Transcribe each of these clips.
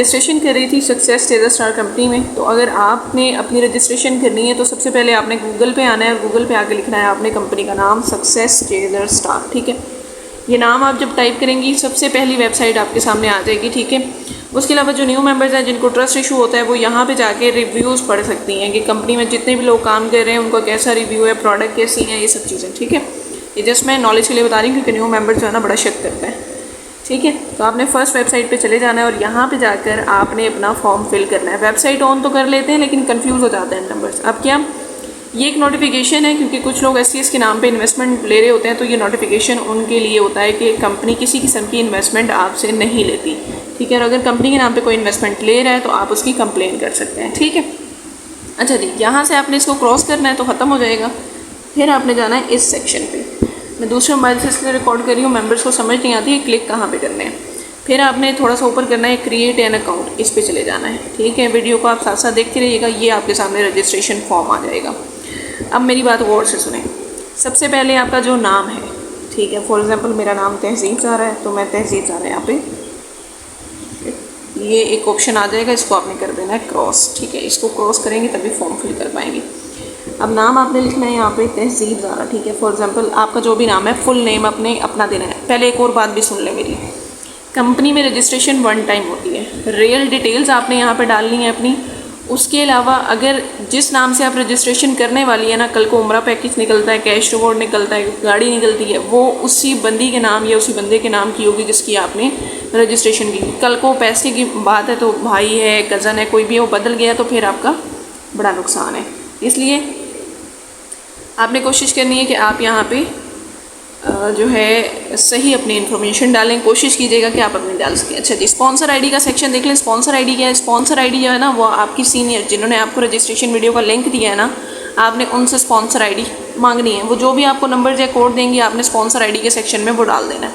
Registration कर रही थी सक्सेस टेलर स्टार कंपनी में। तो अगर आपने अपनी रजिस्ट्रेशन करनी है तो सबसे पहले आपने गूगल पे आना है और गूगल पे आके लिखना है आपने कंपनी का नाम सक्सेस टेलर स्टार। ठीक है, ये नाम आप जब टाइप करेंगी सबसे पहली वेबसाइट आपके सामने आ जाएगी। ठीक है, उसके अलावा जो न्यू मेंबर्स हैं जिनको ट्रस्ट इशू होता है वो यहाँ पे जाके रिव्यूज़ पढ़ सकती हैं कि कंपनी में जितने भी लोग काम कर रहे हैं उनका कैसा रिव्यू है, प्रोडक्ट कैसी हैं, ये सब चीज़ें। ठीक है, ये जस्ट मैं नॉलेज के लिए बता रही हूँ क्योंकि न्यू मेंबर्स जो है ना बड़ा शक करता है। ठीक है, तो आपने फर्स्ट वेबसाइट पे चले जाना है और यहाँ पे जाकर आपने अपना फॉर्म फिल करना है। वेबसाइट ऑन तो कर लेते हैं लेकिन कंफ्यूज हो जाते हैं नंबर्स। अब क्या, ये एक नोटिफिकेशन है क्योंकि कुछ लोग SCS के नाम पे इन्वेस्टमेंट ले रहे होते हैं, तो ये नोटिफिकेशन उनके लिए होता है कि कंपनी किसी किस्म की इन्वेस्टमेंट आपसे नहीं लेती। ठीक है, और अगर कंपनी के नाम पे कोई इन्वेस्टमेंट ले रहा है तो आप उसकी कंप्लेन कर सकते हैं। ठीक है, अच्छा जी, यहाँ से आपने इसको क्रॉस करना है तो ख़त्म हो जाएगा। फिर आपने जाना है इस सेक्शन पे। मैं दूसरे मोबाइल से इसलिए रिकॉर्ड कर रही हूँ, मेंबर्स को समझ नहीं आती है क्लिक कहाँ पे करने हैं। फिर आपने थोड़ा सा ऊपर करना है क्रिएट एन अकाउंट, इस पे चले जाना है। ठीक है, वीडियो को आप साथ साथ देखते रहिएगा, ये आपके सामने रजिस्ट्रेशन फॉर्म आ जाएगा। अब मेरी बात गौर से सुने। सबसे पहले आपका जो नाम है, ठीक है, फॉर एग्जांपल मेरा नाम तहसीब ज़ारा है तो मैं तहसीब ज़ारा यहाँ पे ये एक ऑप्शन आ जाएगा, इसको आपने कर देना है क्रॉस। ठीक है, इसको क्रॉस करेंगे तभी फॉर्म फिल कर पाएंगे। अब नाम आपने लिखना है यहाँ पे तहसीब ज़ारा। ठीक है, फॉर एग्जांपल आपका जो भी नाम है फुल नेम अपने अपना देना है। पहले एक और बात भी सुन लें मेरी, कंपनी में रजिस्ट्रेशन 1 टाइम होती है। रियल डिटेल्स आपने यहाँ पे डालनी है अपनी। उसके अलावा अगर जिस नाम से आप रजिस्ट्रेशन करने वाली है ना, कल को उम्रा पैकेज निकलता है, कैश रिवॉर्ड निकलता है, गाड़ी निकलती है, वो उसी बंदी के नाम या उसी बंदे के नाम की होगी जिसकी आपने रजिस्ट्रेशन की। कल को पैसे की बात है तो भाई है, कज़न है, कोई भी है, वो बदल गया तो फिर आपका बड़ा नुकसान है। इसलिए आपने कोशिश करनी है कि आप यहाँ पे जो है सही अपनी इन्फॉर्मेशन डालें, कोशिश कीजिएगा कि आप अपनी डाल सकें। अच्छा जी, स्पॉन्सर आईडी का सेक्शन देख लें। स्पॉन्सर आईडी क्या है? स्पॉन्सर आईडी जो है ना वो आपकी सीनियर जिन्होंने आपको रजिस्ट्रेशन वीडियो का लिंक दिया है ना, आपने उनसे स्पॉन्सर आईडी मांगनी है। वो जो भी आपको नंबर या कोड देंगे आपने स्पॉन्सर आईडी के सेक्शन में वो डाल देना है।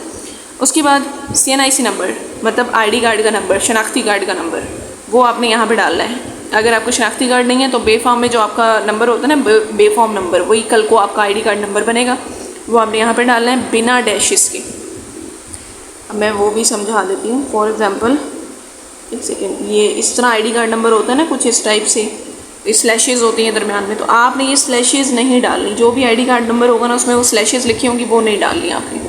उसके बाद CNIC नंबर, मतलब ID कार्ड का नंबर, शनाख्ती कार्ड का नंबर, वो आपने यहाँ पर डालना है। अगर आपको शनाख्ती कार्ड नहीं है तो बेफॉर्म में जो आपका नंबर होता है ना, बेफॉर्म नंबर, वही कल को आपका ID कार्ड नंबर बनेगा, वो आपने यहाँ पे डालना है बिना डैशेस के। अब मैं वो भी समझा देती हूँ। फॉर एग्जांपल एक सेकेंड, ये इस तरह ID कार्ड नंबर होता है ना कुछ इस टाइप से, स्लैशेज़ होती हैं दरमियान में, तो आपने ये स्लैशेज़ नहीं डालनी। जो भी ID कार्ड नंबर होगा ना उसमें वो स्लैशेज़ लिखी होंगी, वो नहीं डालनी आपने।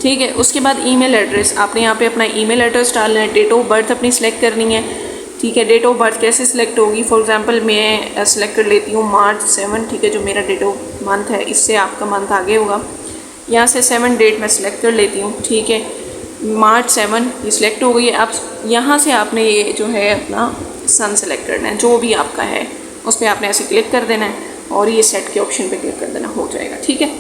ठीक है, उसके बाद ईमेल एड्रेस, आपने यहाँ पे अपना ईमेल एड्रेस डालना है। डेट ऑफ बर्थ अपनी सेलेक्ट करनी है। ठीक है, डेट ऑफ बर्थ कैसे सिलेक्ट होगी? फॉर एग्जांपल मैं सेलेक्ट कर लेती हूँ March 7। ठीक है, जो मेरा डेट ऑफ मंथ है, इससे आपका मंथ आगे होगा। यहाँ से 7 डेट मैं सिलेक्ट कर लेती हूँ। ठीक है, March 7 ये सिलेक्ट हो गई है। अब यहाँ से आपने ये जो है अपना सन सेलेक्ट करना है, जो भी आपका है उस पर आपने ऐसे क्लिक कर देना है और ये सेट के ऑप्शन पे क्लिक कर देना, हो जाएगा। ठीक है,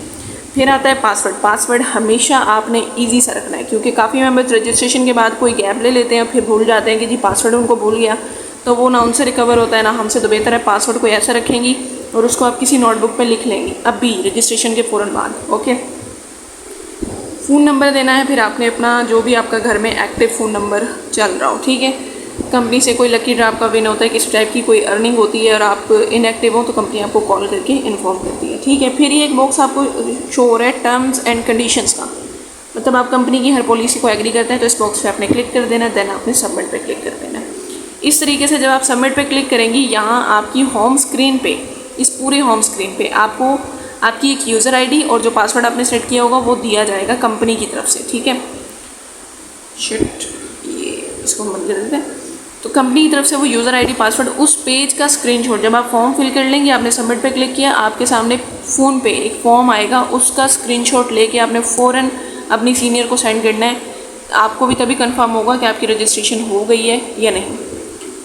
फिर आता है पासवर्ड। पासवर्ड हमेशा आपने ईजी सा रखना है क्योंकि काफ़ी मेंबर्स रजिस्ट्रेशन के बाद कोई गैप ले लेते हैं, फिर भूल जाते हैं कि जी पासवर्ड उनको भूल गया, तो वो ना उनसे रिकवर होता है ना हमसे। तो बेहतर है पासवर्ड को ऐसा रखेंगी और उसको आप किसी नोटबुक पे लिख लेंगी अभी रजिस्ट्रेशन के फ़ौरन बाद। ओके, फ़ोन नंबर देना है फिर आपने अपना, जो भी आपका घर में एक्टिव फ़ोन नंबर चल रहा हो। ठीक है, कंपनी से कोई लकी ड्रा आपका विन होता है, किसी टाइप की कोई अर्निंग होती है और आप इनएक्टिव हो तो कंपनी आपको कॉल करके इन्फॉर्म करती है। ठीक है, फिर ये एक बॉक्स आपको शो हो रहा है टर्म्स एंड कंडीशंस का, मतलब आप कंपनी की हर पॉलिसी को एग्री करते हैं तो इस बॉक्स पे आपने क्लिक कर देना, देन आपने सबमिट पे क्लिक कर देना। इस तरीके से जब आप सबमिट पे क्लिक करेंगी, यहाँ आपकी होम स्क्रीन पे, इस पूरे होम स्क्रीन पे आपको आपकी एक यूज़र ID और जो पासवर्ड आपने सेट किया होगा वो दिया जाएगा कंपनी की तरफ से। ठीक है, शिट, ये इसको बंद कर देते हैं। तो कंपनी की तरफ से वो यूज़र ID पासवर्ड, उस पेज का स्क्रीनशॉट जब आप फॉर्म फिल कर लेंगे, आपने सबमिट पे क्लिक किया, आपके सामने फ़ोन पे एक फॉर्म आएगा, उसका स्क्रीनशॉट लेके आपने फ़ौरन अपनी सीनियर को सेंड करना है। आपको भी तभी कंफर्म होगा कि आपकी रजिस्ट्रेशन हो गई है या नहीं।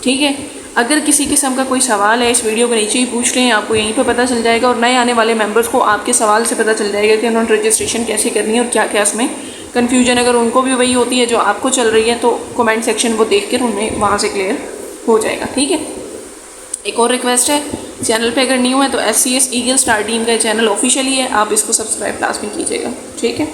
ठीक है, अगर किसी किस्म का कोई सवाल है इस वीडियो के नीचे ही पूछ लें, आपको यहीं पे पता चल जाएगा और नए आने वाले मेंबर्स को आपके सवाल से पता चल जाएगा कि उन्होंने रजिस्ट्रेशन कैसे करनी है और क्या क्या इसमें कन्फ्यूजन, अगर उनको भी वही होती है जो आपको चल रही है तो कमेंट सेक्शन वो देख कर उन्हें वहाँ से क्लियर हो जाएगा। ठीक है, एक और रिक्वेस्ट है, चैनल पे अगर न्यू है तो SCS ईगल स्टार टीम का चैनल ऑफिशियली है, आप इसको सब्सक्राइब लाजमी कीजिएगा। ठीक है।